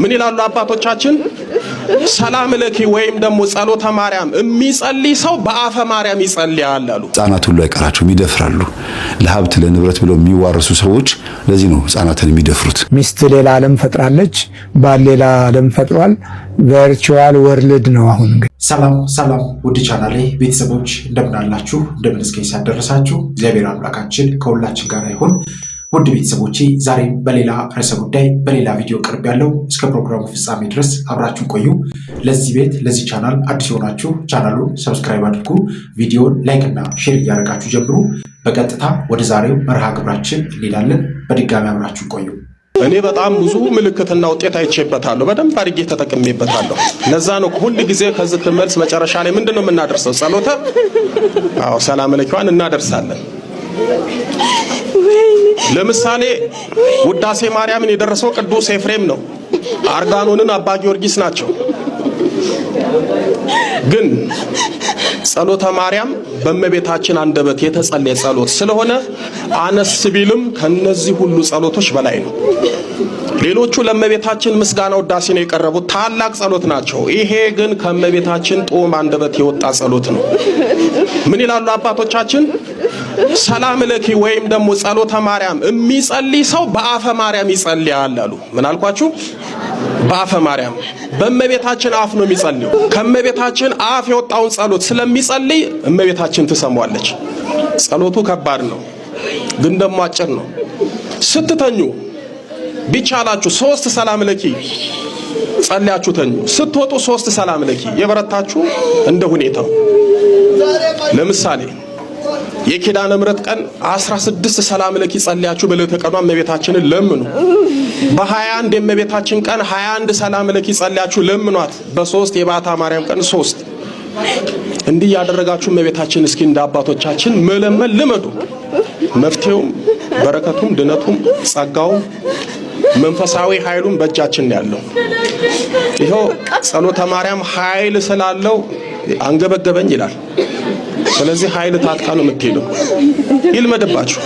ምን ይላሉ አባቶቻችን? ሰላም ለኪ ወይም ደግሞ ጸሎተ ማርያም የሚጸልይ ሰው በአፈ ማርያም ይጸልያል አሉ። ህፃናት ሁሉ አይቀራቸውም፣ ይደፍራሉ። ለሀብት ለንብረት ብለው የሚዋረሱ ሰዎች ለዚህ ነው ህፃናትን የሚደፍሩት። ሚስት ሌላ ዓለም ፈጥራለች፣ ባል ሌላ ዓለም ፈጥሯል። ቨርቹዋል ወርልድ ነው አሁን። ሰላም ሰላም፣ ውድ ቻናሌ ቤተሰቦች እንደምን አላችሁ? እንደምን እስከ ያደረሳችሁ? እግዚአብሔር አምላካችን ከሁላችን ጋር ይሁን። ውድ ቤተሰቦቼ ዛሬም በሌላ ርዕሰ ጉዳይ በሌላ ቪዲዮ ቀርብ ያለው እስከ ፕሮግራሙ ፍጻሜ ድረስ አብራችሁ ቆዩ። ለዚህ ቤት ለዚህ ቻናል አዲስ ሆናችሁ ቻናሉን ሰብስክራይብ አድርጉ፣ ቪዲዮን ላይክ እና ሼር እያደረጋችሁ ጀምሩ። በቀጥታ ወደ ዛሬው መርሃ ግብራችን እንሄዳለን። በድጋሚ አብራችሁ ቆዩ። እኔ በጣም ብዙ ምልክትና ውጤት አይቼበታለሁ፣ በደንብ አድርጌ ተጠቅሜበታለሁ። ለዛ ነው ሁሉ ጊዜ ከዚህ መልስ መጨረሻ ላይ ምንድነው የምናደርሰው? ጸሎተ ሰላም ለኪዋን እናደርሳለን። ለምሳሌ ውዳሴ ማርያምን የደረሰው ቅዱስ ኤፍሬም ነው። አርጋኖንን አባ ጊዮርጊስ ናቸው። ግን ጸሎተ ማርያም በእመቤታችን አንደበት የተጸለየ ጸሎት ስለሆነ አነስ ቢልም ከነዚህ ሁሉ ጸሎቶች በላይ ነው። ሌሎቹ ለእመቤታችን ምስጋና ውዳሴ ነው የቀረቡት፣ ታላቅ ጸሎት ናቸው። ይሄ ግን ከእመቤታችን ጦም አንደበት የወጣ ጸሎት ነው። ምን ይላሉ አባቶቻችን? ሰላም ለኪ ወይም ደግሞ ጸሎተ ማርያም የሚጸልይ ሰው በአፈ ማርያም ይጸልያል አሉ። ምን አልኳችሁ? በአፈ ማርያም በእመቤታችን አፍ ነው የሚጸልየው። ከእመቤታችን አፍ የወጣውን ጸሎት ስለሚጸልይ እመቤታችን ትሰማዋለች። ጸሎቱ ከባድ ነው፣ ግን ደግሞ አጭር ነው። ስትተኙ ቢቻላችሁ 3 ሰላም ለኪ ጸልያችሁ ተኙ። ስትወጡ 3 ሰላም ለኪ፣ የበረታችሁ እንደ ሁኔታው። ለምሳሌ የኪዳነ ምሕረት ቀን 16 ሰላም ለኪ ጸልያችሁ በዕለተ ቀኗ እመቤታችንን ለምኑ። በ21 የእመቤታችን ቀን 21 ሰላም ለኪ ጸልያችሁ ለምኗት። በ3 የባታ ማርያም ቀን 3። እንዲህ ያደረጋችሁ እመቤታችን እስኪ እንደ አባቶቻችን መለመን ልመዱ። መፍትሄውም በረከቱም ድነቱም ጸጋውም መንፈሳዊ ኃይሉም በእጃችን ያለው ይሄው ጸሎተ ማርያም ኃይል ስላለው አንገበገበኝ ይላል። ስለዚህ ኃይል ታጥቃ ነው የምትሄደው። ይልመድባችሁ።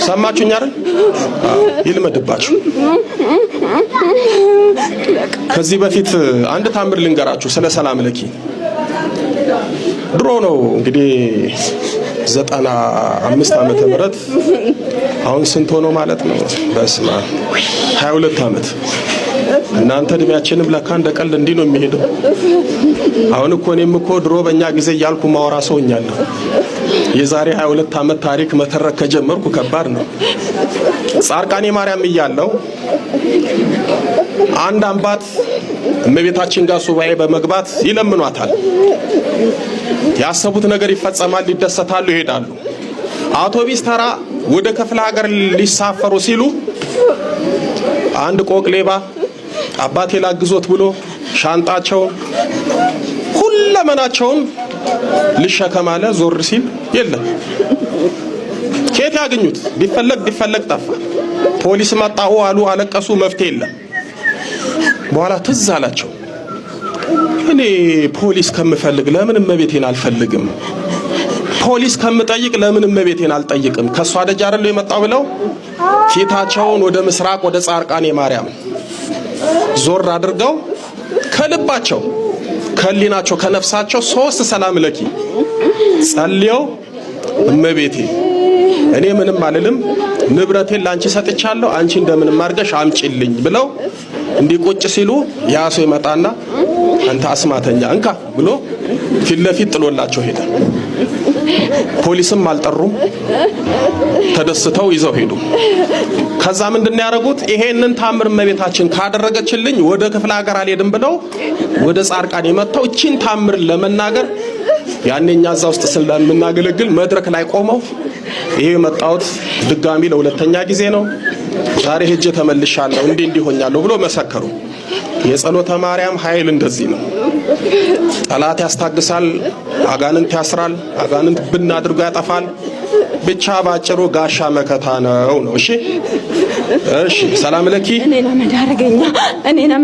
ሰማችሁኝ አይደል? ይልመድባችሁ። ከዚህ በፊት አንድ ታምር ልንገራችሁ ስለ ሰላም ለኪ። ድሮ ነው እንግዲህ 95 ዓመተ ምህረት አሁን ስንት ሆኖ ማለት ነው? በስማ 22 ዓመት። እናንተ እድሜያችንም ለካ እንደ ቀልድ እንዲህ ነው የሚሄደው። አሁን እኮ እኔም እኮ ድሮ በእኛ ጊዜ እያልኩ ማወራ ሰውኛለሁ። የዛሬ 22 ዓመት ታሪክ መተረክ ከጀመርኩ ከባድ ነው። ጻርቃኔ ማርያም እያለው አንድ አምባት እመቤታችን ጋር ሱባኤ በመግባት ይለምኗታል። ያሰቡት ነገር ይፈጸማል፣ ይደሰታሉ፣ ይሄዳሉ። አውቶቢስ ተራ ወደ ክፍለ ሀገር ሊሳፈሩ ሲሉ አንድ ቆቅ ሌባ አባቴ ላግዞት ብሎ ሻንጣቸውን ሁለመናቸውን ሊሸከም አለ። ዞር ሲል የለም። ከየት ያገኙት? ቢፈለግ ጠፋ። ፖሊስ መጣው አሉ፣ አለቀሱ፣ መፍትሄ የለም። በኋላ ትዝ አላቸው፣ እኔ ፖሊስ ከምፈልግ ለምን እመቤቴን አልፈልግም? ፖሊስ ከምጠይቅ ለምን እመቤቴን አልጠይቅም? ከሷ ደጅ አይደል የመጣው ብለው ፊታቸውን ወደ ምስራቅ ወደ ጻርቃኔ ማርያም ዞር አድርገው ከልባቸው ከሊናቸው ከነፍሳቸው 3 ሰላም ለኪ ጸልየው እመቤቴ እኔ ምንም አልልም፣ ንብረቴን ላንቺ ሰጥቻለሁ፣ አንቺ እንደምንም አድርገሽ አምጪልኝ ብለው እንዲቆጭ ሲሉ ያሱ ይመጣና አንተ አስማተኛ እንካ ብሎ ፊት ለፊት ጥሎላቸው ሄደ። ፖሊስም አልጠሩም፣ ተደስተው ይዘው ሄዱ። ከዛ ምንድነው ያደረጉት? ይሄንን ታምር እመቤታችን ካደረገችልኝ ወደ ክፍለ ሀገር አልሄድም ብለው ወደ ጻርቃኔ መጥተው እቺን ታምር ለመናገር ያኔኛ እዛ ውስጥ ስለምናገለግል መድረክ ላይ ቆመው ይሄ መጣሁት ድጋሚ ለሁለተኛ ጊዜ ነው፣ ዛሬ ሄጄ ተመልሻለሁ፣ እንዲህ ሆኛለሁ ብሎ መሰከሩ። የጸሎተ ማርያም ኃይል እንደዚህ ነው። ጠላት ያስታግሳል፣ አጋንንት ያስራል፣ አጋንንት ብን አድርጎ ያጠፋል። ብቻ ባጭሩ ጋሻ መከታ ነው። እሺ እሺ ሰላም ለኪ እኔና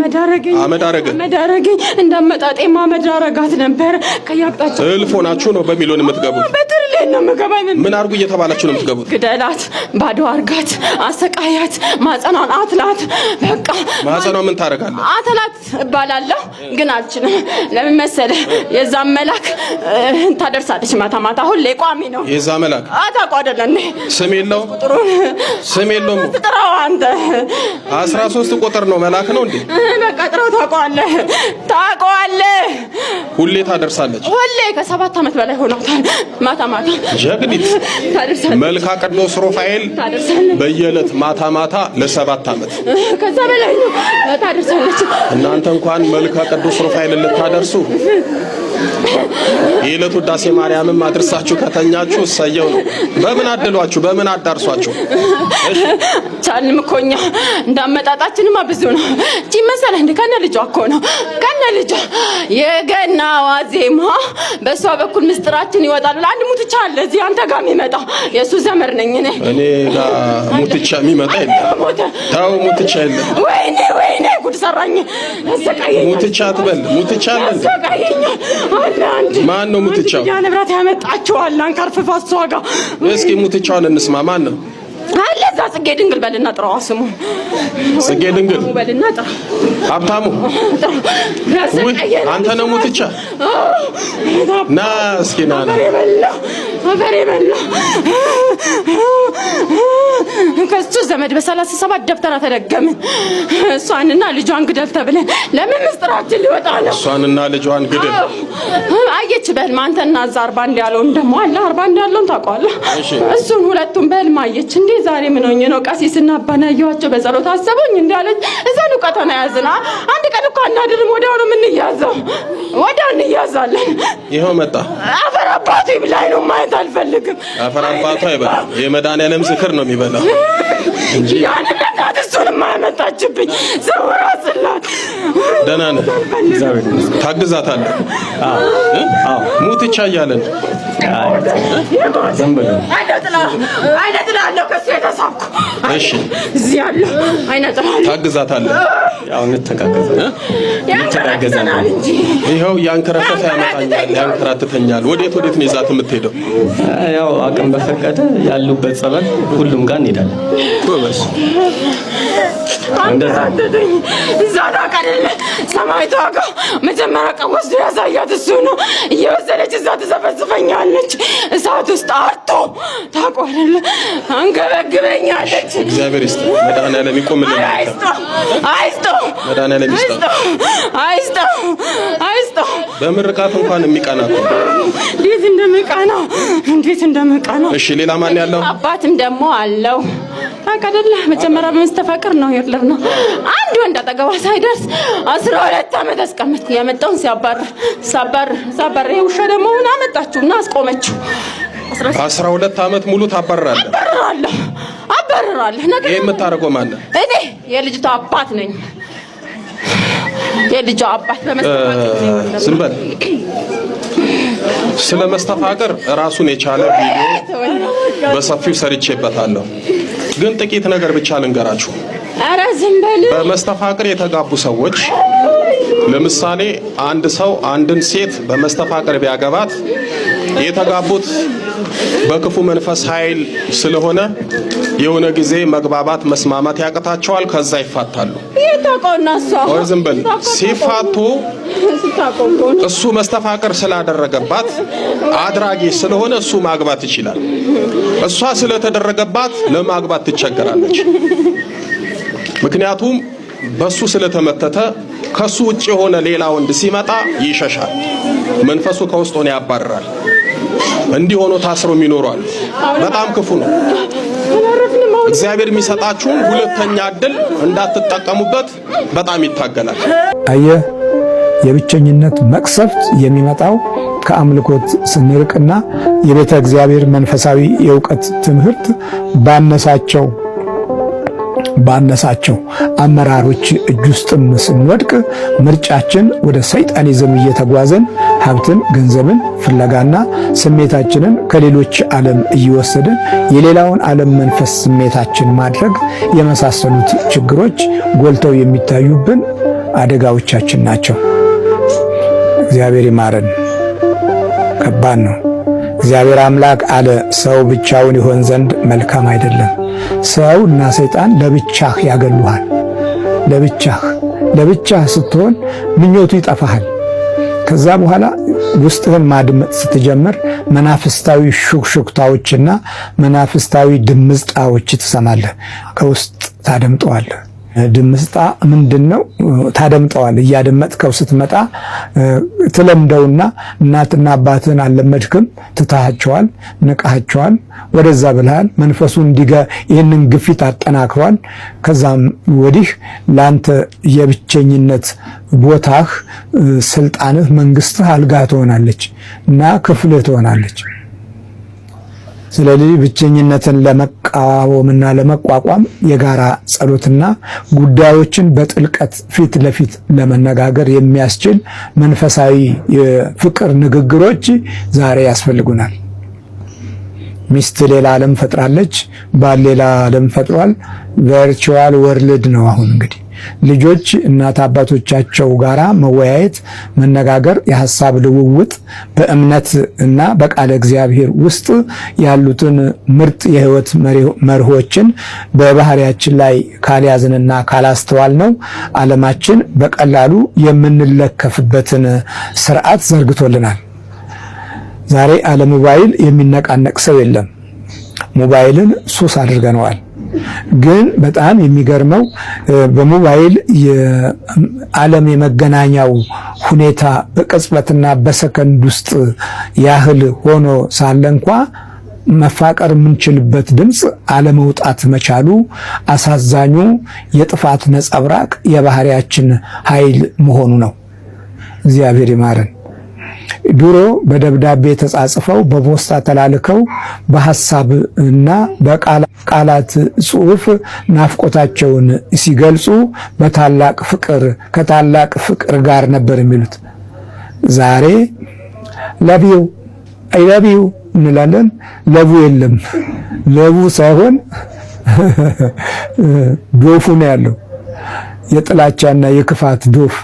መዳረገኛ መዳረገኝ እንዳመጣጤማ መዳረጋት ነበር ከያቅጣጫው እልፎ ናችሁ ነው በሚሊዮን የምትገቡት በትርሌን ነው የምገባኝ ምን አርጉ እየተባላችሁ ነው የምትገቡት ግደላት ባዶ አርጋት አሰቃያት ማጸናን አትላት በቃ ማጸናው ምን ታረጋለህ አትላት እባላለሁ ግን አልችልም ለምን መሰለህ የዛ መላክ ታደርሳለች ማታ ሁሌ ቋሚ ነው የዛ መላክ አታውቀው አይደል እንዴ ስም የለውም ጥራው አንተ 13 ቁጥር ነው መላክ ነው እንዴ በቃ ጥራው ታውቀዋለህ ሁሌ ታደርሳለች ሁሌ ከ7 ዓመት በላይ ሆኗታል ማታ ጀግኒት ታደርሳለች መልካ ቅዱስ ሩፋኤል በየዕለት ማታ ለ7 ዓመት ከዛ በላይ ነው ታደርሳለች እናንተ እንኳን መልካ ቅዱስ ሩፋኤል ልታደርሱ የዕለቱ ውዳሴ ማርያምም አድርሳችሁ ከተኛችሁ ሰየው ነው በምን አደሏችሁ በምን አዳርሷችሁ ቻልም እኮኛ እንዳመጣጣችንማ ብዙ ነው እቺ መሰለህ እንደ ከነ ልጇ እኮ ነው ከነ ልጇ የገና ዋዜማ በሷ በኩል ምስጥራችን ይወጣል ለአንድ ሙትቻ አለ እዚህ አንተ ጋር የሚመጣ የሱ ዘመር ነኝ እኔ ጋር ሙትቻ የሚመጣ የለም ታው ሙትቻ የለም ወይኔ ጉድ ሰራኝ አሰቃየኝ ሙትቻ አትበል ሙትቻ አለ አለ አንድ ማን ነው ሙትቻው ያ ንብረት ያመጣቸው አለ አንካርፈፋት ሰው ጋር እስኪ ሙትቻውን እንስማ ማን ነው አለዛ ጽጌ ድንግል በልና ጥራው ስሙ ጽጌ ድንግል በልና ጥራው ሀብታሙ አንተ ነው ሙትቻ ና እስኪ ና በላ ከሱ ዘመድ በ37 ደብተራ ተደገምን እሷንና ልጇን ግደል ተብለን ለምን ምስጥራችን ሊወጣ ነው እሷንና ልጇን ግደል አየች በህልም አንተና እዛ 41 ያለውን ደሞ አለ 41 ያለውን ታውቀዋለህ እሱን ሁለቱም በህልም አየች እንዴ ዛሬ ምን ሆኜ ነው ቀሲስና አባናየዋቸው በጸሎት አሰቡኝ እንዳለች እዛን ቀተና ያዝና አንድ ቀን እኮ አናድርም ወዲያው ነው የምንያዘው ወዲያው እንያዛለን ይሄው መጣ አፈር አባቱ ይብላኝ ነው ማየት አልፈልግም አፈር አባቱ አይበላ የመድኃኒዓለም ዝክር ነው የሚበላው እንጂ ያንናት እሱን ማመጣችብኝ ዘወራስላት ደህና ነህ ታግዛታለህ ሙትቻ እያለን ዘንበለ አይነጥላለሁ ከሱ የተሳብኩ እሺ እዚህ ያለው አይነጥላለሁ ታግዛታለህ ያው እንተጋገዛለን እንጂ ይሄው ያንከራተተ ያመጣኛል ያንከራተተኛል ወዴት ነው ይዛት የምትሄደው ያው አቅም በፈቀደ ያሉበት ጸበል ሁሉም ጋር እንሄዳለን ጎበዝ እንደዛ ዛዳ ቀደለ ሰማይቷ ጋር መጀመሪያ ቀን ወስዶ ያሳያት እሱ ነው እየወሰደች እዛ ተዘፈዝፈኛለች እሳት ውስጥ አርቶ ታቆረለ አንገበግበኛለች እግዚአብሔር ይስጥ መድኃኒዓለም ይቆምልን አይስቶ መድኃኒዓለም አይስቶ በምርቃት እንኳን የሚቀና ነው እንዴት እንደምቀና እሺ ሌላ ማን ያለው አባትም ደግሞ አለው ታቀደለ መጀመሪያ በመስተፋቅር ነው ይርለር ነው አንድ ወንድ አጠገቧ ሳይደርስ 12 ዓመት አስቀመጥኩ ያመጣውን ሳባር የውሻ ደግሞ ሆነ አመጣችውና አስቆመችው 12 ዓመት ሙሉ አባረራለሁ ነገር የምታረገው ማን ነው እኔ የልጅቷ አባት ነኝ የልጅቷ አባት በመስተፋቅር ነው ዝም በል ስለ መስተፋቅር ራሱን የቻለ ቪዲዮ በሰፊው ሰርቼበታለሁ ግን ጥቂት ነገር ብቻ ልንገራችሁ ኧረ ዝም በል በመስተፋቅር የተጋቡ ሰዎች ለምሳሌ አንድ ሰው አንድን ሴት በመስተፋቅር ቢያገባት የተጋቡት በክፉ መንፈስ ኃይል ስለሆነ የሆነ ጊዜ መግባባት መስማማት ያቀታቸዋል ከዛ ይፋታሉ ወይ ዝም በል ሲፋቱ እሱ መስተፋቅር ስላደረገባት አድራጊ ስለሆነ እሱ ማግባት ይችላል እሷ ስለተደረገባት ለማግባት ትቸገራለች ምክንያቱም በሱ ስለተመተተ ከሱ ውጭ የሆነ ሌላ ወንድ ሲመጣ ይሸሻል መንፈሱ ከውስጥ ሆነ ያባርራል እንዲህ ሆኖ ታስሮ የሚኖራሉ በጣም ክፉ ነው እግዚአብሔር የሚሰጣችሁን ሁለተኛ እድል እንዳትጠቀሙበት በጣም ይታገላል አየህ የብቸኝነት መቅሰፍት የሚመጣው ከአምልኮት ስንርቅና የቤተ እግዚአብሔር መንፈሳዊ የእውቀት ትምህርት ባነሳቸው ባነሳቸው አመራሮች እጅ ውስጥም ስንወድቅ ምርጫችን ወደ ሰይጣኒዝም እየተጓዘን ሀብትን፣ ገንዘብን ፍለጋና ስሜታችንን ከሌሎች ዓለም እየወሰድን የሌላውን ዓለም መንፈስ ስሜታችን ማድረግ የመሳሰሉት ችግሮች ጎልተው የሚታዩብን አደጋዎቻችን ናቸው። እግዚአብሔር ይማረን። ከባድ ነው። እግዚአብሔር አምላክ አለ ሰው ብቻውን ይሆን ዘንድ መልካም አይደለም። ሰው እና ሰይጣን ለብቻህ ያገሉሃል። ለብቻህ ስትሆን ምኞቱ ይጠፋሃል። ከዛ በኋላ ውስጥህን ማድመጥ ስትጀምር መናፍስታዊ ሹክሹክታዎችና መናፍስታዊ ድምጽጣዎች ትሰማለህ። ከውስጥ ታደምጠዋለህ። ድምጽጣ ምንድነው? ታደምጠዋለህ። እያደመጥከው ስትመጣ ትለምደውና እናትና አባትህን አልለመድክም፣ ትታሃቸዋል፣ ንቃሃቸዋል፣ ወደዛ ብልሃል። መንፈሱ ይህንን ግፊት አጠናክሯል። ከዛም ወዲህ ላንተ የብቸኝነት ቦታህ፣ ስልጣንህ፣ መንግስትህ አልጋ ትሆናለች እና ክፍልህ ትሆናለች። ስለዚህ ብቸኝነትን ለመቃወምና ለመቋቋም የጋራ ጸሎትና ጉዳዮችን በጥልቀት ፊት ለፊት ለመነጋገር የሚያስችል መንፈሳዊ የፍቅር ንግግሮች ዛሬ ያስፈልጉናል። ሚስት ሌላ ዓለም ፈጥራለች፣ ባል ሌላ ዓለም ፈጥሯል። ቨርቹዋል ወርልድ ነው። አሁን እንግዲህ ልጆች እናት አባቶቻቸው ጋራ መወያየት፣ መነጋገር፣ የሐሳብ ልውውጥ በእምነት እና በቃለ እግዚአብሔር ውስጥ ያሉትን ምርጥ የህይወት መርሆችን በባህሪያችን ላይ ካልያዝንና ካላስተዋል ነው ዓለማችን በቀላሉ የምንለከፍበትን ስርዓት ዘርግቶልናል። ዛሬ አለ ሞባይል የሚነቃነቅ ሰው የለም። ሞባይልን ሱስ አድርገነዋል። ግን በጣም የሚገርመው በሞባይል የዓለም የመገናኛው ሁኔታ በቅጽበትና በሰከንድ ውስጥ ያህል ሆኖ ሳለ እንኳ መፋቀር የምንችልበት ድምፅ አለመውጣት መቻሉ አሳዛኙ የጥፋት ነጸብራቅ የባህሪያችን ኃይል መሆኑ ነው። እግዚአብሔር ይማረን። ድሮ በደብዳቤ ተጻጽፈው በፖስታ ተላልከው በሐሳብ እና በቃላት ጽሑፍ ናፍቆታቸውን ሲገልጹ በታላቅ ፍቅር ከታላቅ ፍቅር ጋር ነበር የሚሉት። ዛሬ ለቢው አይለቢው እንላለን። ለቡ የለም። ለቡ ሳይሆን ዶፉ ነው ያለው። የጥላቻና የክፋት ዶፍ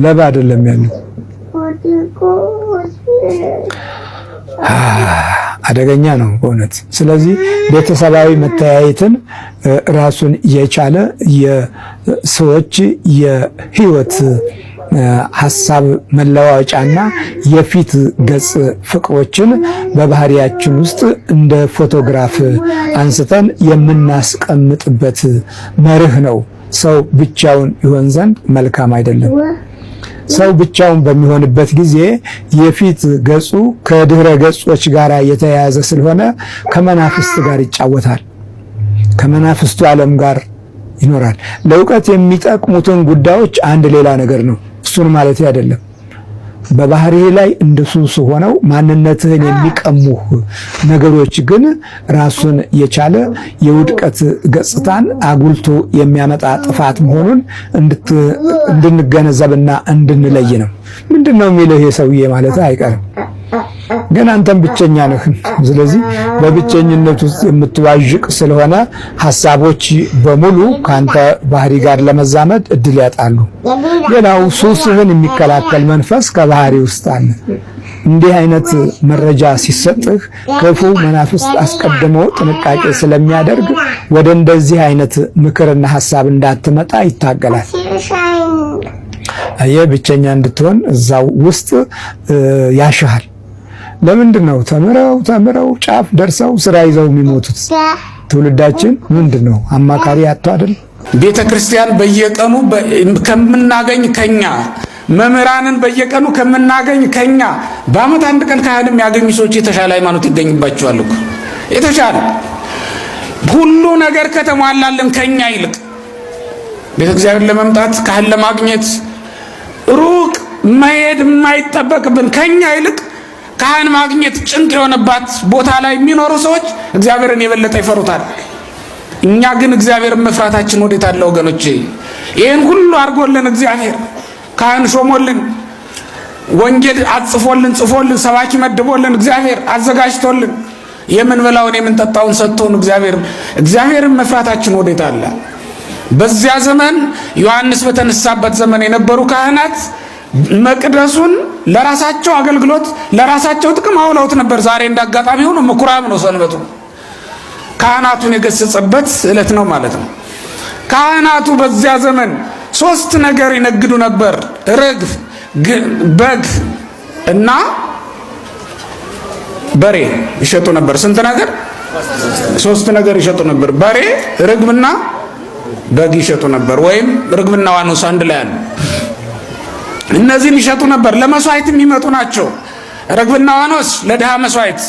ለባ አይደለም ያለው። አደገኛ ነው በእውነት። ስለዚህ ቤተሰባዊ መተያየትን ራሱን የቻለ የሰዎች የህይወት ሐሳብ መለዋወጫና የፊት ገጽ ፍቅሮችን በባህሪያችን ውስጥ እንደ ፎቶግራፍ አንስተን የምናስቀምጥበት መርህ ነው። ሰው ብቻውን ይሆን ዘንድ መልካም አይደለም። ሰው ብቻውን በሚሆንበት ጊዜ የፊት ገጹ ከድህረ ገጾች ጋር የተያያዘ ስለሆነ ከመናፍስት ጋር ይጫወታል። ከመናፍስቱ ዓለም ጋር ይኖራል። ለእውቀት የሚጠቅሙትን ጉዳዮች አንድ ሌላ ነገር ነው። እሱን ማለት አይደለም። በባህሪ ላይ እንደሱስ ሆነው ማንነትህን የሚቀሙህ ነገሮች ግን ራሱን የቻለ የውድቀት ገጽታን አጉልቶ የሚያመጣ ጥፋት መሆኑን እንድንገነዘብና እንድንለይ ነው። ምንድነው የሚልህ የሰውዬ ማለት አይቀርም። ግን አንተም ብቸኛ ነህ። ስለዚህ በብቸኝነት ውስጥ የምትዋዥቅ ስለሆነ ሐሳቦች በሙሉ ካንተ ባህሪ ጋር ለመዛመድ እድል ያጣሉ። ሌላው ሱስህን የሚከላከል መንፈስ ከባህሪ ውስጥ አለ። እንዲህ አይነት መረጃ ሲሰጥህ ክፉ መናፍስት አስቀድሞ ጥንቃቄ ስለሚያደርግ ወደ እንደዚህ አይነት ምክርና ሐሳብ እንዳትመጣ ይታገላል። አየህ፣ ብቸኛ እንድትሆን እዛው ውስጥ ያሻሃል። ለምንድን ነው ተምረው ጫፍ ደርሰው ስራ ይዘው የሚሞቱት? ትውልዳችን ምንድን ነው አማካሪ አጥቶ አይደል? ቤተ ክርስቲያን በየቀኑ ከምናገኝ ከኛ መምህራንን በየቀኑ ከምናገኝ ከኛ በአመት አንድ ቀን ካህን የሚያገኙ ሰዎች የተሻለ ሃይማኖት ይገኝባቸዋል እኮ። የተሻለ ሁሉ ነገር ከተሟላልን ከኛ ይልቅ ቤተ እግዚአብሔር ለመምጣት ካህን ለማግኘት ሩቅ መሄድ የማይጠበቅብን ከኛ ይልቅ ካህን ማግኘት ጭንቅ የሆነባት ቦታ ላይ የሚኖሩ ሰዎች እግዚአብሔርን የበለጠ ይፈሩታል። እኛ ግን እግዚአብሔርን መፍራታችን ወዴት አለ ወገኖቼ? ይህን ሁሉ አድርጎልን እግዚአብሔር ካህን ሾሞልን ወንጌል አጽፎልን ጽፎልን ሰባኪ መድቦልን እግዚአብሔር አዘጋጅቶልን የምንበላውን የምንጠጣውን ሰጥቶን እግዚአብሔርን መፍራታችን ወዴት አለ? በዚያ ዘመን ዮሐንስ በተነሳበት ዘመን የነበሩ ካህናት መቅደሱን ለራሳቸው አገልግሎት ለራሳቸው ጥቅም አውለውት ነበር። ዛሬ እንዳጋጣሚ ሆኖ ምኩራብ ነው ሰንበቱ። ካህናቱን የገሰጸበት ዕለት ነው ማለት ነው። ካህናቱ በዚያ ዘመን 3 ነገር ይነግዱ ነበር። ርግብ፣ በግ እና በሬ ይሸጡ ነበር። ስንት ነገር? 3 ነገር ይሸጡ ነበር። በሬ፣ ርግብና በግ ይሸጡ ነበር። ወይም ርግብና ዋኖስ አንድ ላይ አሉ። እነዚህን ይሸጡ ነበር። ለመስዋዕት የሚመጡ ናቸው። ርግብና ዋኖስ ለድሃ መስዋዕት፣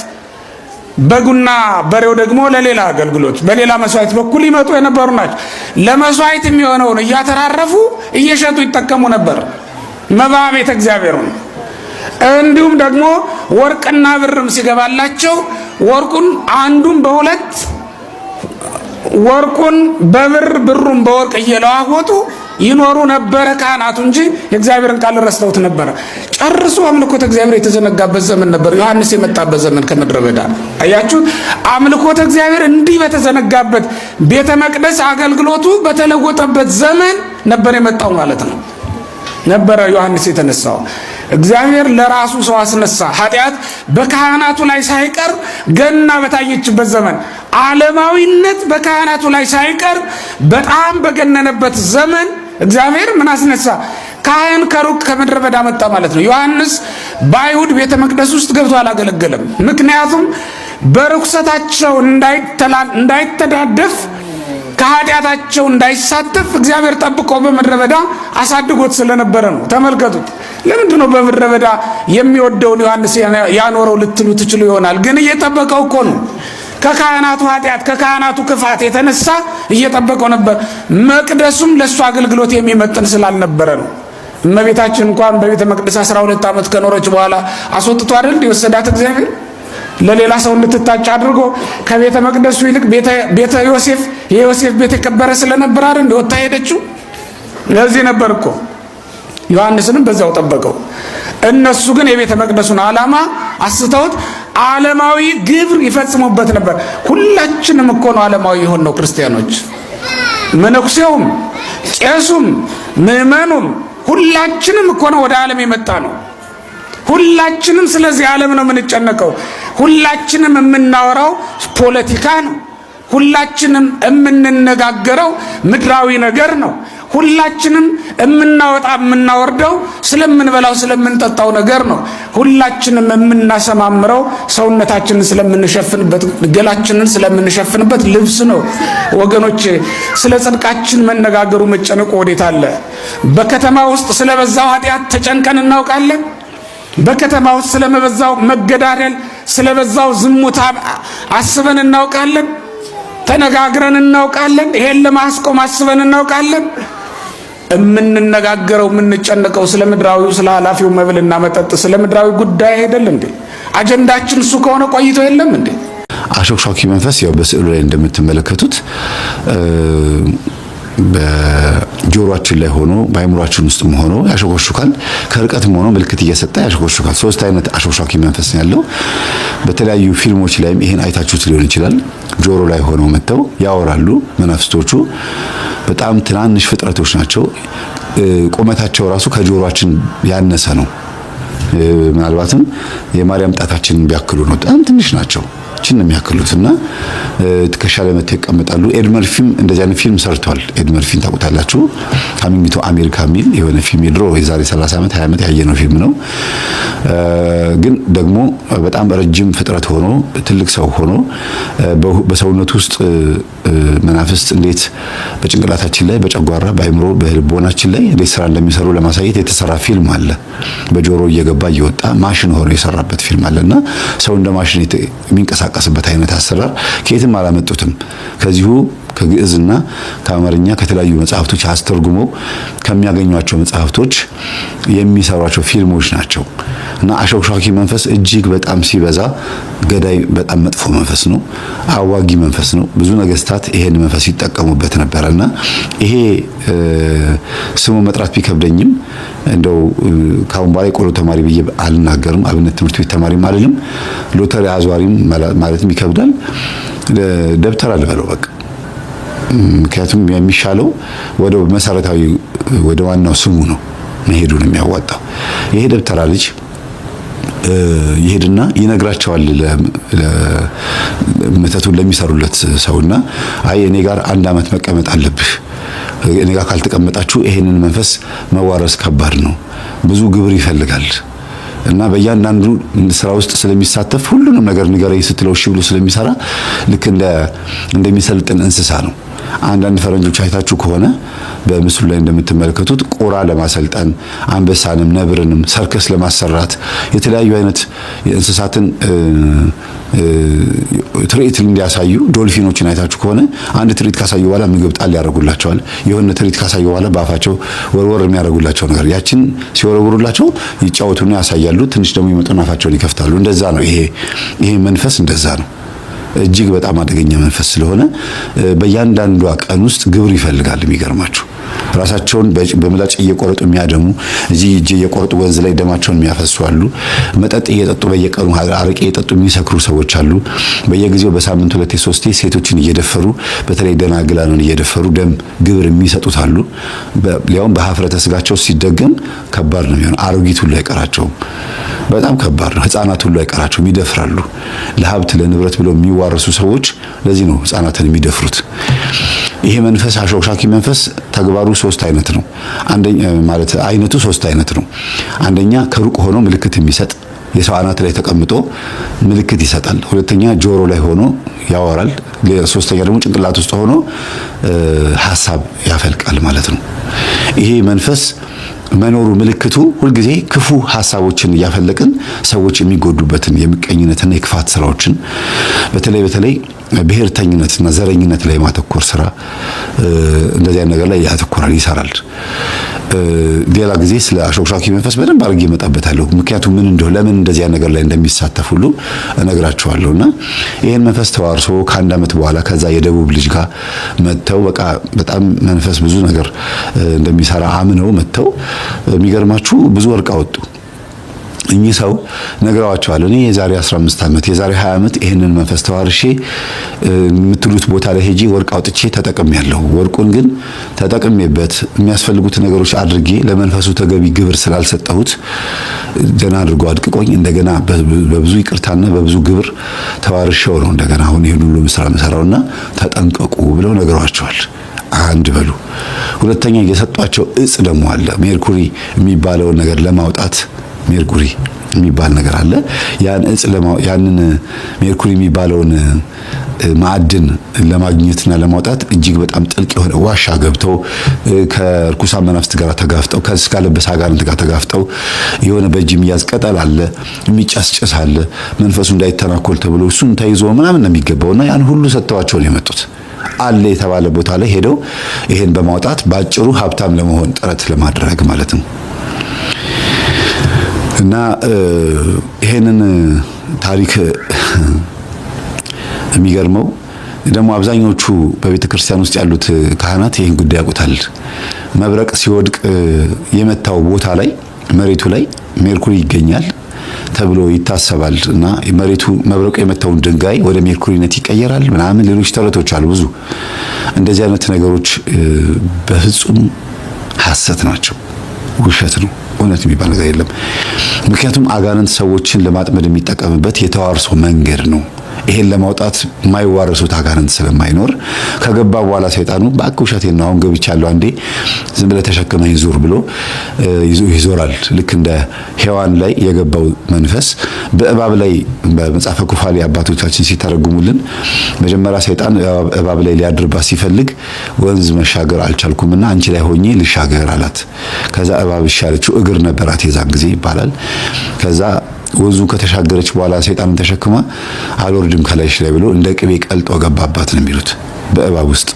በጉና በሬው ደግሞ ለሌላ አገልግሎት በሌላ መስዋዕት በኩል ይመጡ የነበሩ ናቸው። ለመስዋዕት የሚሆነውን እያተራረፉ እየሸጡ ይጠቀሙ ነበር። መባ ቤተ እግዚአብሔር ነው። እንዲሁም ደግሞ ወርቅና ብርም ሲገባላቸው ወርቁን አንዱን በሁለት ወርቁን በብር ብሩን በወርቅ እየለዋወጡ ይኖሩ ነበረ ካህናቱ እንጂ የእግዚአብሔርን ቃል ረስተውት ነበረ። ጨርሶ አምልኮተ እግዚአብሔር የተዘነጋበት ዘመን ነበር። ዮሐንስ የመጣበት ዘመን ከምድረ በዳ አያችሁ። አምልኮተ እግዚአብሔር እንዲህ በተዘነጋበት ቤተ መቅደስ አገልግሎቱ በተለወጠበት ዘመን ነበር የመጣው ማለት ነው። ነበረ ዮሐንስ የተነሳው። እግዚአብሔር ለራሱ ሰው አስነሳ። ኃጢአት በካህናቱ ላይ ሳይቀር ገና በታየችበት ዘመን፣ ዓለማዊነት በካህናቱ ላይ ሳይቀር በጣም በገነነበት ዘመን እግዚአብሔር ምን አስነሳ? ካህን ከሩቅ ከምድረ በዳ መጣ ማለት ነው። ዮሐንስ በአይሁድ ቤተ መቅደስ ውስጥ ገብቶ አላገለገለም። ምክንያቱም በርኩሰታቸው እንዳይተዳደፍ ከኃጢአታቸው እንዳይሳተፍ እግዚአብሔር ጠብቆ በምድረ በዳ አሳድጎት ስለነበረ ነው። ተመልከቱት። ለምንድን ነው በምድረ በዳ የሚወደውን ዮሐንስ ያኖረው ልትሉ ትችሉ ይሆናል። ግን እየጠበቀው እኮ ነው። ከካህናቱ ኃጢአት ከካህናቱ ክፋት የተነሳ እየጠበቀው ነበር። መቅደሱም ለሱ አገልግሎት የሚመጥን ስላልነበረ ነው። እመቤታችን እንኳን በቤተ መቅደስ 12 ዓመት ከኖረች በኋላ አስወጥቶ አይደል የወሰዳት እግዚአብሔር? ለሌላ ሰው እንድትታጭ አድርጎ ከቤተ መቅደሱ ይልቅ ቤተ ዮሴፍ የዮሴፍ ቤት የከበረ ስለነበር አይደል እንደወጣ ሄደችው? ለዚህ ነበር እኮ ዮሐንስንም በዛው ጠበቀው። እነሱ ግን የቤተ መቅደሱን ዓላማ አስተውት ዓለማዊ ግብር ይፈጽሙበት ነበር። ሁላችንም እኮ ነው ዓለማዊ የሆነው ክርስቲያኖች። መነኩሴውም፣ ቄሱም፣ ምዕመኑም ሁላችንም እኮ ነው ወደ ዓለም የመጣ ነው። ሁላችንም ስለዚህ ዓለም ነው የምንጨነቀው። ሁላችንም የምናወራው ፖለቲካ ነው። ሁላችንም የምንነጋገረው ምድራዊ ነገር ነው። ሁላችንም የምናወርደው ስለምንበላው ስለምንጠጣው ነገር ነው። ሁላችንም የምናሰማምረው ሰውነታችንን ስለምንሸፍንበት ገላችንን ስለምንሸፍንበት ልብስ ነው። ወገኖች ስለ ጽድቃችን መነጋገሩ መጨነቁ ወዴት አለ? በከተማ ውስጥ ስለበዛው ኃጢአት ተጨንቀን እናውቃለን? በከተማ ውስጥ ስለመበዛው መገዳደል ስለበዛው ዝሙት አስበን እናውቃለን? ተነጋግረን እናውቃለን? ይሄን ለማስቆም አስበን እናውቃለን? የምንነጋገረው የምንጨነቀው ስለ ምድራዊው ስለ ኃላፊው መብልና መጠጥ ስለ ምድራዊ ጉዳይ አይደል እንዴ? አጀንዳችን እሱ ከሆነ ቆይቶ የለም እንዴ? አሾክሿኪ መንፈስ ያው በስዕሉ ላይ እንደምትመለከቱት በጆሮአችን ላይ ሆኖ በአይምሮአችን ውስጥም ሆኖ ያሾክሹካል። ከርቀትም ሆኖ ምልክት እየሰጠ ያሾክሹካል። 3 አይነት አሾክሿኪ መንፈስ ነው ያለው። በተለያዩ ፊልሞች ላይም ይሄን አይታችሁት ሊሆን ይችላል። ጆሮ ላይ ሆነው መጥተው ያወራሉ። መናፍስቶቹ በጣም ትናንሽ ፍጥረቶች ናቸው። ቁመታቸው ራሱ ከጆሮአችን ያነሰ ነው። ምናልባትም የማርያም ጣታችንን ቢያክሉ ነው። በጣም ትንሽ ናቸው። ችን ነው የሚያክሉትና ትከሻ ላይ መጥተው ይቀመጣሉ። ኤድ መርፊም እንደዚህ አይነት ፊልም ሰርቷል። ኤድ መርፊን ታውቁታላችሁ? ካሚንግ ቱ አሜሪካ የሚል የሆነ ፊልም የድሮ የዛሬ 30 ዓመት 20 ዓመት ያየነው ፊልም ነው። ግን ደግሞ በጣም ረጅም ፍጥረት ሆኖ ትልቅ ሰው ሆኖ በሰውነቱ ውስጥ መናፍስት እንዴት በጭንቅላታችን ላይ በጨጓራ በአይምሮ በልቦናችን ላይ እንዴት ስራ እንደሚሰሩ ለማሳየት የተሰራ ፊልም አለ። በጆሮ እየገባ እየወጣ ማሽን ሆኖ የሰራበት ፊልም አለና ሰው እንደ ማሽን የሚንቀሳቀስበት አይነት አሰራር ከየትም አላመጡትም። ከዚሁ ከግዕዝና ከአማርኛ ከተለያዩ መጽሐፍቶች አስተርጉመው ከሚያገኟቸው መጽሐፍቶች የሚሰሯቸው ፊልሞች ናቸው እና አሾክሿኪ መንፈስ እጅግ በጣም ሲበዛ ገዳይ፣ በጣም መጥፎ መንፈስ ነው። አዋጊ መንፈስ ነው። ብዙ ነገስታት ይሄን መንፈስ ይጠቀሙበት ነበርና ይሄ ስሙ መጥራት ቢከብደኝም እንደው ካሁን በኋላ የቆሎ ተማሪ ብዬ አልናገርም። አብነት ትምህርት ቤት ተማሪም አይደለም። ሎተሪ አዟሪም ማለትም ይከብዳል። ደብተር አልበለው በቃ። ምክንያቱም የሚሻለው ወደ መሰረታዊ ወደ ዋናው ስሙ ነው መሄዱ ነው የሚያዋጣው። ይሄ ደብተራ ልጅ ይሄድና ይነግራቸዋል ለመተቱን ለሚሰሩለት ሰውና አይ እኔ ጋር 1 አመት መቀመጥ አለብህ፣ እኔ ጋር ካልተቀመጣችሁ ይሄንን መንፈስ መዋረስ ከባድ ነው፣ ብዙ ግብር ይፈልጋል እና በእያንዳንዱ ስራ ውስጥ ስለሚሳተፍ ሁሉንም ነገር ንገረኝ ስትለው እሺ ብሎ ስለሚሰራ ልክ እንደሚሰልጥን እንስሳ ነው። አንዳንድ ፈረንጆች አይታችሁ ከሆነ በምስሉ ላይ እንደምትመለከቱት ቁራ ለማሰልጠን፣ አንበሳንም ነብርንም ሰርከስ ለማሰራት የተለያዩ አይነት እንስሳትን ትርኢት እንዲያሳዩ ዶልፊኖችን አይታችሁ ከሆነ አንድ ትርኢት ካሳዩ በኋላ ምግብ ጣል ያደርጉላቸዋል። የሆነ ትርኢት ካሳዩ በኋላ በአፋቸው ወርወር የሚያደርጉላቸው ነገር ያችን ሲወረውሩላቸው ይጫወቱና ያሳያሉ። ትንሽ ደግሞ ይመጡና አፋቸውን ይከፍታሉ። እንደዛ ነው ይሄ መንፈስ እንደዛ ነው። እጅግ በጣም አደገኛ መንፈስ ስለሆነ በእያንዳንዷ ቀን ውስጥ ግብር ይፈልጋል። የሚገርማችሁ ራሳቸውን በምላጭ እየቆረጡ የሚያደሙ እዚህ እየቆረጡ ወንዝ ላይ ደማቸውን የሚያፈሱ አሉ። መጠጥ እየጠጡ በየቀኑ አረቄ እየጠጡ የሚሰክሩ ሰዎች አሉ። በየጊዜው በሳምንት 2-3 ሴቶችን እየደፈሩ በተለይ ደናግላንን እየደፈሩ ደም ግብር የሚሰጡት አሉ። ሊያውም በሀፍረተ ስጋቸው ሲደገም ከባድ ነው የሚሆነው። አሮጊት ሁሉ አይቀራቸውም። በጣም ከባድ ነው። ህፃናት ሁሉ አይቀራቸውም፣ ይደፍራሉ። ለሀብት ለንብረት ብለው የሚዋረሱ ሰዎች ለዚህ ነው ህፃናትን የሚደፍሩት። ይሄ መንፈስ አሾክሿኪ መንፈስ ተግባሩ 3 አይነት ነው። አንደኛ ማለት አይነቱ 3 አይነት ነው። አንደኛ ከሩቅ ሆኖ ምልክት የሚሰጥ የሰው አናት ላይ ተቀምጦ ምልክት ይሰጣል። ሁለተኛ ጆሮ ላይ ሆኖ ያወራል። ሶስተኛ ደግሞ ጭንቅላት ውስጥ ሆኖ ሐሳብ ያፈልቃል ማለት ነው። ይሄ መንፈስ መኖሩ ምልክቱ ሁልጊዜ ክፉ ሐሳቦችን እያፈለቅን ሰዎች የሚጎዱበትን የምቀኝነትና የክፋት ስራዎችን በተለይ ብሔርተኝነትና ዘረኝነት ላይ ማተኮር ስራ እንደዚህ ነገር ላይ ያተኮራል፣ ይሰራል። ሌላ ጊዜ ስለ አሾክሿኪ መንፈስ በደንብ አድርጌ እመጣበታለሁ። ምክንያቱም ለምን እንደዚህ ነገር ላይ እንደሚሳተፍ ሁሉ እነግራቸዋለሁና ይሄን መንፈስ ተዋርሶ ከ1 አመት በኋላ ከዛ የደቡብ ልጅ ጋር መተው በቃ በጣም መንፈስ ብዙ ነገር እንደሚሰራ አምነው መተው የሚገርማችሁ ብዙ ወርቅ አወጡ። እኚህ ሰው ነግረዋቸዋል። እኔ የዛሬ 15 አመት የዛሬ 20 አመት ይሄንን መንፈስ ተዋርሼ የምትሉት ቦታ ላይ ሄጄ ወርቅ አውጥቼ ተጠቅሜያለሁ። ወርቁን ግን ተጠቅሜበት የሚያስፈልጉት ነገሮች አድርጌ ለመንፈሱ ተገቢ ግብር ስላልሰጠሁት ደህና አድርጎ አድቅቆኝ እንደገና በብዙ ይቅርታና በብዙ ግብር ተዋርሼው ነው እንደገና አሁን ይሄን ሁሉ ስራ መሰራውና ተጠንቀቁ ብለው ነግረዋቸዋል። አንድ በሉ። ሁለተኛ የሰጧቸው እጽ ደግሞ አለ። ሜርኩሪ የሚባለውን ነገር ለማውጣት ሜርኩሪ የሚባል ነገር አለ። ያንን ሜርኩሪ የሚባለውን ማዕድን ለማግኘትና ለማውጣት እጅግ በጣም ጥልቅ የሆነ ዋሻ ገብተው ከርኩሳን መናፍስት ጋር ተጋፍጠው ከስጋ ለበስ አጋንንት ጋር ተጋፍጠው የሆነ በእጅ የሚያዝ ቅጠል አለ፣ የሚጨስጨስ አለ። መንፈሱ እንዳይተናኮል ተብሎ እሱን ተይዞ ምናምን ነው የሚገባውና ያን ሁሉ ሰጥተዋቸው ነው የመጡት። አለ የተባለ ቦታ ላይ ሄደው ይሄን በማውጣት ባጭሩ ሀብታም ለመሆን ጥረት ለማድረግ ማለት ነው። እና ይሄንን ታሪክ የሚገርመው ደግሞ አብዛኞቹ በቤተ ክርስቲያን ውስጥ ያሉት ካህናት ይሄን ጉዳይ ያውቁታል። መብረቅ ሲወድቅ የመታው ቦታ ላይ መሬቱ ላይ ሜርኩሪ ይገኛል ተብሎ ይታሰባል እና መሬቱ መብረቁ የመታውን ድንጋይ ወደ ሜርኩሪነት ይቀየራል ምናምን ሌሎች ተረቶች አሉ ብዙ። እንደዚህ አይነት ነገሮች በፍጹም ሐሰት ናቸው፣ ውሸት ነው። እውነት የሚባል ነገር የለም። ምክንያቱም አጋንንት ሰዎችን ለማጥመድ የሚጠቀምበት የተዋርሶ መንገድ ነው። ይሄን ለማውጣት የማይዋረሱት አጋንንት ስለማይኖር ከገባ በኋላ ሰይጣኑ በአክ ውሸቴን ነው አሁን ገብቻለሁ አንዴ ዝም ብለህ ተሸክመኝ ዙር ብሎ ይዞራል። ልክ እንደ ሔዋን ላይ የገባው መንፈስ በእባብ ላይ በመጽሐፈ ኩፋሌ አባቶቻችን ሲተረጉሙልን መጀመሪያ ሰይጣን እባብ ላይ ሊያድርባት ሲፈልግ ወንዝ መሻገር አልቻልኩምና አንቺ ላይ ሆኜ ልሻገር አላት። ከዛ እባብ ይሻለችው እግር ነበራት የዛን ጊዜ ይባላል። ከዛ ወንዙ ከተሻገረች በኋላ ሰይጣንን ተሸክማ አልወርድም ከላይሽ ላይ ብሎ እንደ ቅቤ ቀልጦ ገባባት ነው የሚሉት በእባብ ውስጥ።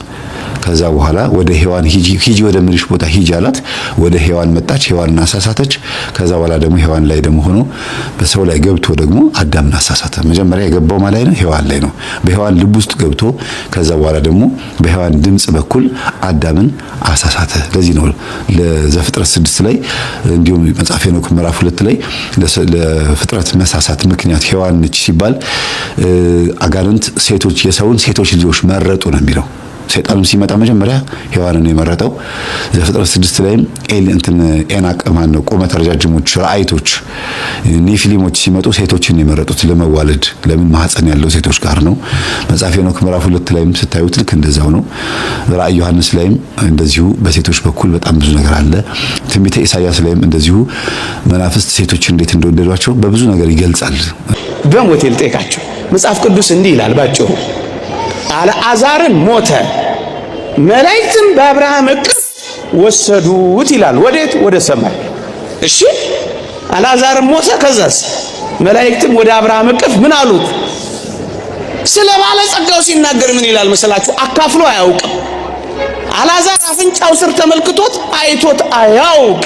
ከዛ በኋላ ወደ ሔዋን ሂጂ ወደ ምልሽ ቦታ ሂጂ አላት። ወደ ሔዋን መጣች፣ ሔዋንን አሳሳተች። ከዛ በኋላ ደግሞ ሔዋን ላይ ደግሞ ሆኖ በሰው ላይ ገብቶ ደግሞ አዳምን አሳሳተ። መጀመሪያ የገባው ማለት ነው ሔዋን ላይ ነው፣ በሔዋን ልብ ውስጥ ገብቶ ከዛ በኋላ ደግሞ በሔዋን ድምጽ በኩል አዳምን አሳሳተ። ለዚህ ነው ለዘፍጥረት 6 ላይ እንዲሁም መጽሐፈ ሄኖክ ምዕራፍ 2 ላይ ለፍጥረት መሳሳት ምክንያት ሔዋን ነች ሲባል አጋንንት የሰውን ሴቶች ልጆች መረጡ ነው የሚለው። ሰይጣንም ሲመጣ መጀመሪያ ሔዋንን የመረጠው። ዘፍጥረት 6 ላይም ኤናቅ ማን ነው ቁመተ ረጃጅሞች ራአይቶች ኔፊሊሞች ሲመጡ ሴቶችን የመረጡት ለመዋለድ። ለምን ማህፀን ያለው ሴቶች ጋር ነው። መጽሐፈ ሄኖክ ምዕራፍ 2 ላይም ስታዩት ልክ እንደዛው ነው። ራእይ ዮሐንስ ላይም እንደዚሁ በሴቶች በኩል በጣም ብዙ ነገር አለ። ትንቢተ ኢሳይያስ ላይም እንደዚሁ መናፍስት ሴቶችን እንዴት እንደወደዷቸው በብዙ ነገር ይገልጻል። በሞቴል ጠይቃቸው መጽሐፍ ቅዱስ እንዲህ ይላል ባጭሩ፣ አልዓዛርን ሞተ፣ መላእክትም በአብርሃም እቅፍ ወሰዱት ይላል። ወዴት? ወደ ሰማይ። እሺ አልዓዛርን ሞተ፣ ከዛስ መላእክትም ወደ አብርሃም እቅፍ ምን አሉት? ስለ ባለጸጋው ሲናገር ምን ይላል መሰላችሁ? አካፍሎ አያውቅም። አልዓዛር አፍንጫው ስር ተመልክቶት አይቶት አያውቅ።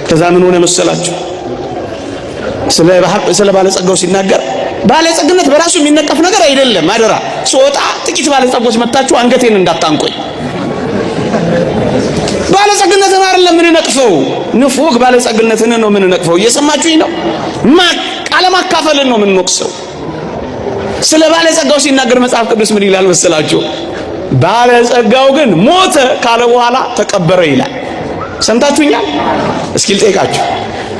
ከዛ ምን ሆነ መሰላችሁ? ስለ ባለጸጋው ሲናገር ባለጸግነት በራሱ የሚነቀፍ ነገር አይደለም። አደራ ሶጣ ጥቂት ባለጸጎች መጣችሁ አንገቴን እንዳታንቆኝ። ባለጸግነትን አይደለም ምን ነቅፈው፣ ንፉግ ባለጸግነትን ነው ምን ነቅፈው። እየሰማችሁኝ ነው? ቃለ ማካፈልን ነው ምን ነቅሰው። ስለ ባለጸጋው ሲናገር መጽሐፍ ቅዱስ ምን ይላል መሰላችሁ? ባለጸጋው ግን ሞተ ካለ በኋላ ተቀበረ ይላል። ሰምታችሁኛል? እስኪ ልጠይቃችሁ፣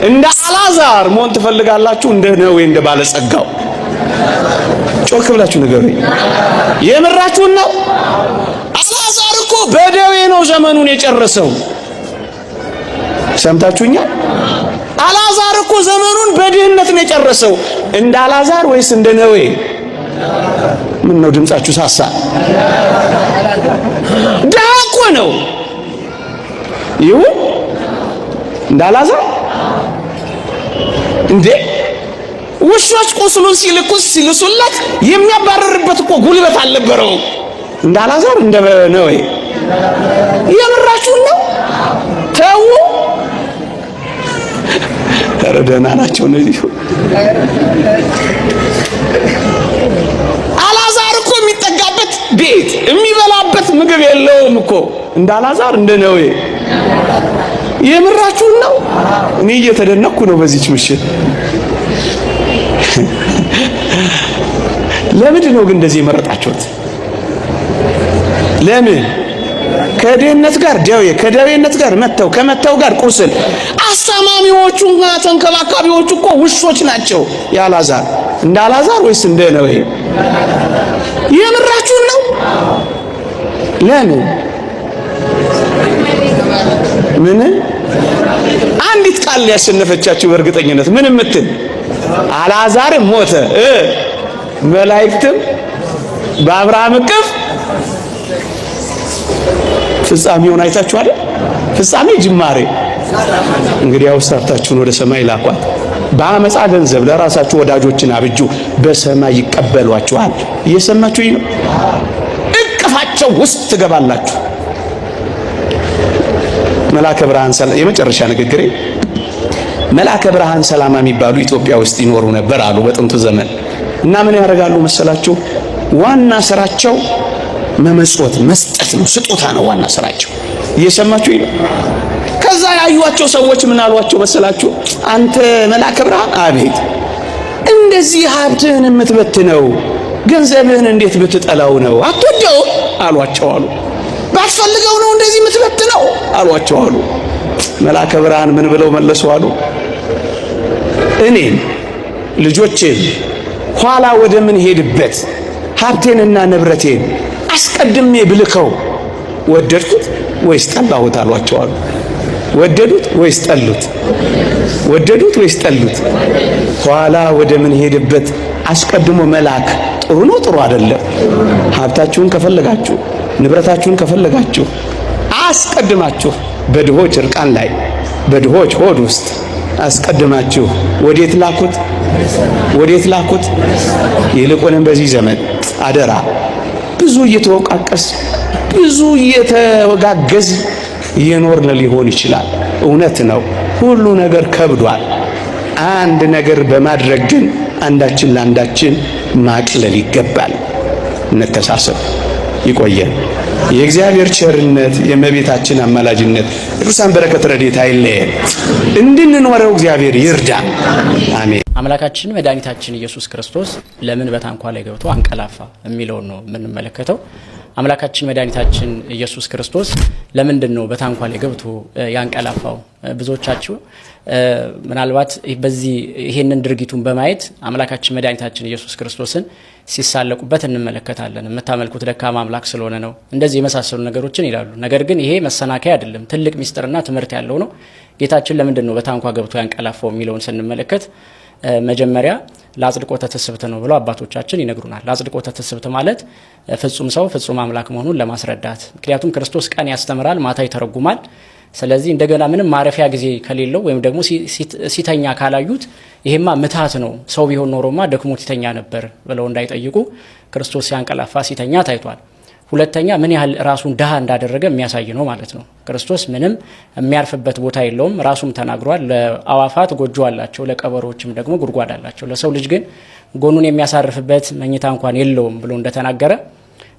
እንደ አልዓዛር መሆን ትፈልጋላችሁ? እንደ ነዌ እንደ ባለጸጋው? ጮክ ብላችሁ ንገሩኝ። የምራችሁን ነው? አልዓዛር እኮ በደዌ ነው ዘመኑን የጨረሰው። ሰምታችሁኛል? አልዓዛር እኮ ዘመኑን በድህነት ነው የጨረሰው። እንደ አልዓዛር ወይስ እንደ ነዌ? ምን ነው ድምጻችሁ ሳሳ? ድሃ እኮ ነው። ይሁን እንደ አልዓዛር እንዴ? ውሾች ቁስሉን ሲልሱለት የሚያባረርበት እኮ ጉልበት አልነበረውም። እንደ አልዓዛር እንደ ነዌ? የምራችሁን ነው? ተው። ኧረ ደህና ናቸው እነዚህ። አልዓዛር እኮ የሚጠጋበት ቤት የሚበላበት ምግብ የለውም እኮ። እንደ አልዓዛር እንደ ነዌ? የምራችሁን ነው? እኔ እየተደነቅኩ ነው በዚህች ምሽት። ለምንድን ነው ግን እንደዚህ የመረጣችሁት? ለምን? ከድህነት ጋር ደዌ፣ ከደዌነት ጋር መተው፣ ከመተው ጋር ቁስል። አሳማሚዎቹና ተንከባካቢዎቹ እኮ ውሾች ናቸው። የአልዓዛር እንደ አልዓዛር ወይስ እንደ ነዌ? የምራችሁን ነው? ለምን? ምን አንዲት ቃል ያሸነፈቻችሁ በእርግጠኝነት ምን የምትል? አልዓዛርም ሞተ፣ መላእክትም በአብርሃም እቅፍ። ፍጻሜውን አይታችኋል? ፍጻሜ ጅማሬ። እንግዲህ አውሳታችሁን ወደ ሰማይ ላኳት። በአመፃ ገንዘብ ለራሳችሁ ወዳጆችን አብጁ፣ በሰማይ ይቀበሏችኋል። እየሰማችሁኝ ነው? እቅፋቸው ውስጥ ትገባላችሁ። መልአከ ብርሃን ሰላም፣ የመጨረሻ ንግግሬ። መልአከ ብርሃን ሰላማ የሚባሉ ኢትዮጵያ ውስጥ ይኖሩ ነበር አሉ በጥንቱ ዘመን። እና ምን ያደርጋሉ መሰላችሁ? ዋና ስራቸው መመጽወት መስጠት ነው። ስጦታ ነው ዋና ስራቸው። እየሰማችሁኝ ነው? ከዛ ያዩዋቸው ሰዎች ምን አሏቸው መሰላችሁ? አንተ መልአከ ብርሃን፣ አቤት፣ እንደዚህ ሀብትህን የምትበትነው ገንዘብህን እንዴት ብትጠላው ነው? አትወደው አሏቸው አሉ። ባትፈልገው ነው እንደዚህ የምትበትነው አሏቸው አሉ። መልአከ ብርሃን ምን ብለው መለሱ አሉ? እኔን ልጆቼን ኋላ ወደ ምን ሄድበት ሀብቴንና ንብረቴን አስቀድሜ ብልከው ወደድኩት ወይስ ጠላሁት አሏቸው አሉ። ወደዱት ወይስ ጠሉት? ወደዱት ወይስ ጠሉት? ኋላ ወደ ምን ሄድበት አስቀድሞ መላክ ጥሩ ነው ጥሩ አይደለም? ሀብታችሁን ከፈለጋችሁ ንብረታችሁን ከፈለጋችሁ አስቀድማችሁ በድሆች እርቃን ላይ በድሆች ሆድ ውስጥ አስቀድማችሁ ወዴት ላኩት? ወዴት ላኩት? ይልቁንም በዚህ ዘመን አደራ ብዙ እየተወቃቀስ ብዙ እየተወጋገዝ እየኖርን ሊሆን ይችላል። እውነት ነው፣ ሁሉ ነገር ከብዷል። አንድ ነገር በማድረግ ግን አንዳችን ለአንዳችን ማቅለል ይገባል። እንተሳሰብ። ይቆየን። የእግዚአብሔር ቸርነት፣ የእመቤታችን አማላጅነት፣ ቅዱሳን በረከት ረድኤት አይለየን። እንድንኖረው እግዚአብሔር ይርዳ። አሜን። አምላካችን መድኃኒታችን ኢየሱስ ክርስቶስ ለምን በታንኳ ላይ ገብቶ አንቀላፋ የሚለውን ነው የምንመለከተው። አምላካችን መድኃኒታችን ኢየሱስ ክርስቶስ ለምንድን ነው በታንኳ ላይ ገብቶ ያንቀላፋው? ብዙዎቻችሁ ምናልባት በዚህ ይሄንን ድርጊቱን በማየት አምላካችን መድኃኒታችን ኢየሱስ ክርስቶስን ሲሳለቁበት እንመለከታለን። የምታመልኩት ደካማ አምላክ ስለሆነ ነው፣ እንደዚህ የመሳሰሉ ነገሮችን ይላሉ። ነገር ግን ይሄ መሰናከያ አይደለም፣ ትልቅ ሚስጥርና ትምህርት ያለው ነው። ጌታችን ለምንድን ነው በታንኳ ገብቶ ያንቀላፋው የሚለውን ስንመለከት መጀመሪያ ለአጽድቆተ ትስብእት ነው ብለው አባቶቻችን ይነግሩናል። ለአጽድቆተ ትስብእት ማለት ፍጹም ሰው ፍጹም አምላክ መሆኑን ለማስረዳት። ምክንያቱም ክርስቶስ ቀን ያስተምራል፣ ማታ ይተረጉማል። ስለዚህ እንደገና ምንም ማረፊያ ጊዜ ከሌለው ወይም ደግሞ ሲተኛ ካላዩት ይሄማ ምታት ነው፣ ሰው ቢሆን ኖሮማ ደክሞት ይተኛ ነበር ብለው እንዳይጠይቁ ክርስቶስ ሲያንቀላፋ ሲተኛ ታይቷል። ሁለተኛ ምን ያህል ራሱን ድሃ እንዳደረገ የሚያሳይ ነው ማለት ነው። ክርስቶስ ምንም የሚያርፍበት ቦታ የለውም፣ ራሱም ተናግሯል። ለአዋፋት ጎጆ አላቸው፣ ለቀበሮችም ደግሞ ጉድጓድ አላቸው፣ ለሰው ልጅ ግን ጎኑን የሚያሳርፍበት መኝታ እንኳን የለውም ብሎ እንደተናገረ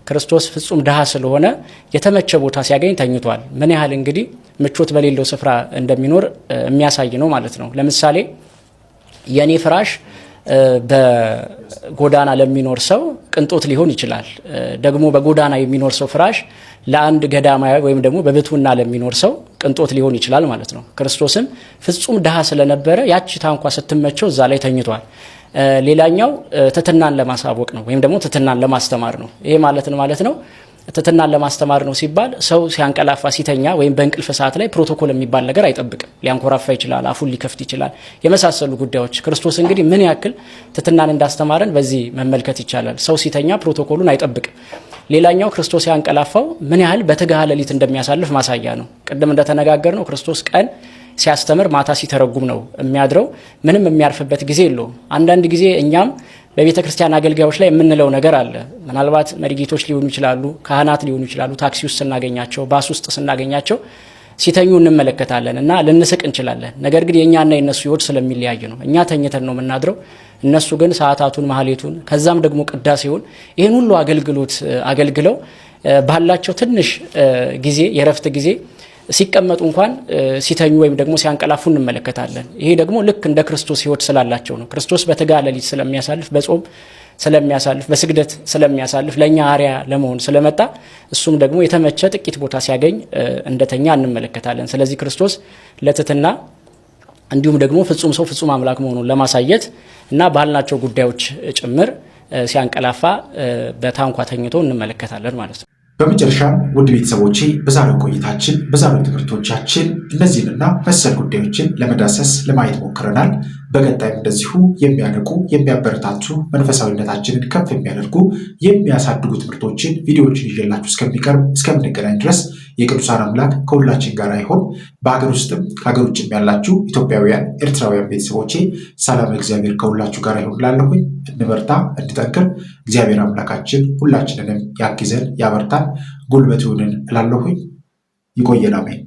ክርስቶስ ፍጹም ድሃ ስለሆነ የተመቸ ቦታ ሲያገኝ ተኝቷል። ምን ያህል እንግዲህ ምቾት በሌለው ስፍራ እንደሚኖር የሚያሳይ ነው ማለት ነው። ለምሳሌ የኔ ፍራሽ በጎዳና ለሚኖር ሰው ቅንጦት ሊሆን ይችላል። ደግሞ በጎዳና የሚኖር ሰው ፍራሽ ለአንድ ገዳማዊ ወይም ደግሞ በብቱና ለሚኖር ሰው ቅንጦት ሊሆን ይችላል ማለት ነው። ክርስቶስም ፍጹም ድሃ ስለነበረ ያቺ ታንኳ ስትመቸው እዛ ላይ ተኝቷል። ሌላኛው ትሕትናን ለማሳወቅ ነው ወይም ደግሞ ትሕትናን ለማስተማር ነው። ይሄ ማለት ነው ትሕትናን ለማስተማር ነው ሲባል ሰው ሲያንቀላፋ ሲተኛ ወይም በእንቅልፍ ሰዓት ላይ ፕሮቶኮል የሚባል ነገር አይጠብቅም። ሊያንኮራፋ ይችላል፣ አፉን ሊከፍት ይችላል፣ የመሳሰሉ ጉዳዮች። ክርስቶስ እንግዲህ ምን ያክል ትሕትናን እንዳስተማረን በዚህ መመልከት ይቻላል። ሰው ሲተኛ ፕሮቶኮሉን አይጠብቅም። ሌላኛው ክርስቶስ ያንቀላፋው ምን ያህል በትጋሃ ሌሊት እንደሚያሳልፍ ማሳያ ነው። ቅድም እንደተነጋገር ነው ክርስቶስ ቀን ሲያስተምር ማታ ሲተረጉም ነው የሚያድረው። ምንም የሚያርፍበት ጊዜ የለውም። አንዳንድ ጊዜ እኛም በቤተ ክርስቲያን አገልጋዮች ላይ የምንለው ነገር አለ። ምናልባት መሪጌቶች ሊሆኑ ይችላሉ፣ ካህናት ሊሆኑ ይችላሉ። ታክሲ ውስጥ ስናገኛቸው፣ ባስ ውስጥ ስናገኛቸው ሲተኙ እንመለከታለን እና ልንስቅ እንችላለን። ነገር ግን የእኛና የእነሱ ሕይወት ስለሚለያይ ነው። እኛ ተኝተን ነው የምናድረው፣ እነሱ ግን ሰዓታቱን፣ ማህሌቱን፣ ከዛም ደግሞ ቅዳሴውን ይህን ሁሉ አገልግሎት አገልግለው ባላቸው ትንሽ ጊዜ የረፍት ጊዜ ሲቀመጡ እንኳን ሲተኙ ወይም ደግሞ ሲያንቀላፉ እንመለከታለን። ይሄ ደግሞ ልክ እንደ ክርስቶስ ሕይወት ስላላቸው ነው። ክርስቶስ በትጋሃ ሌሊት ስለሚያሳልፍ፣ በጾም ስለሚያሳልፍ፣ በስግደት ስለሚያሳልፍ ለእኛ አርአያ ለመሆን ስለመጣ እሱም ደግሞ የተመቸ ጥቂት ቦታ ሲያገኝ እንደተኛ እንመለከታለን። ስለዚህ ክርስቶስ ለትሕትና እንዲሁም ደግሞ ፍጹም ሰው ፍጹም አምላክ መሆኑን ለማሳየት እና ባልናቸው ጉዳዮች ጭምር ሲያንቀላፋ በታንኳ ተኝቶ እንመለከታለን ማለት ነው። በመጨረሻም ውድ ቤተሰቦቼ በዛሬው ቆይታችን በዛሬው ትምህርቶቻችን እነዚህንና መሰል ጉዳዮችን ለመዳሰስ ለማየት ሞክረናል። በቀጣይም እንደዚሁ የሚያነቁ የሚያበረታቱ መንፈሳዊነታችንን ከፍ የሚያደርጉ የሚያሳድጉ ትምህርቶችን ቪዲዮዎችን ይዤላችሁ እስከምንገናኝ ድረስ የቅዱሳን አምላክ ከሁላችን ጋር ይሁን። በሀገር ውስጥም ከሀገር ውጭም ያላችሁ ኢትዮጵያውያን፣ ኤርትራውያን ቤተሰቦቼ ሰላም እግዚአብሔር ከሁላችሁ ጋር ይሁን እላለሁኝ። እንበርታ፣ እንጠንክር። እግዚአብሔር አምላካችን ሁላችንንም ያግዘን፣ ያበርታን፣ ጉልበት ይሁንን እላለሁኝ። ይቆየን። አሜን።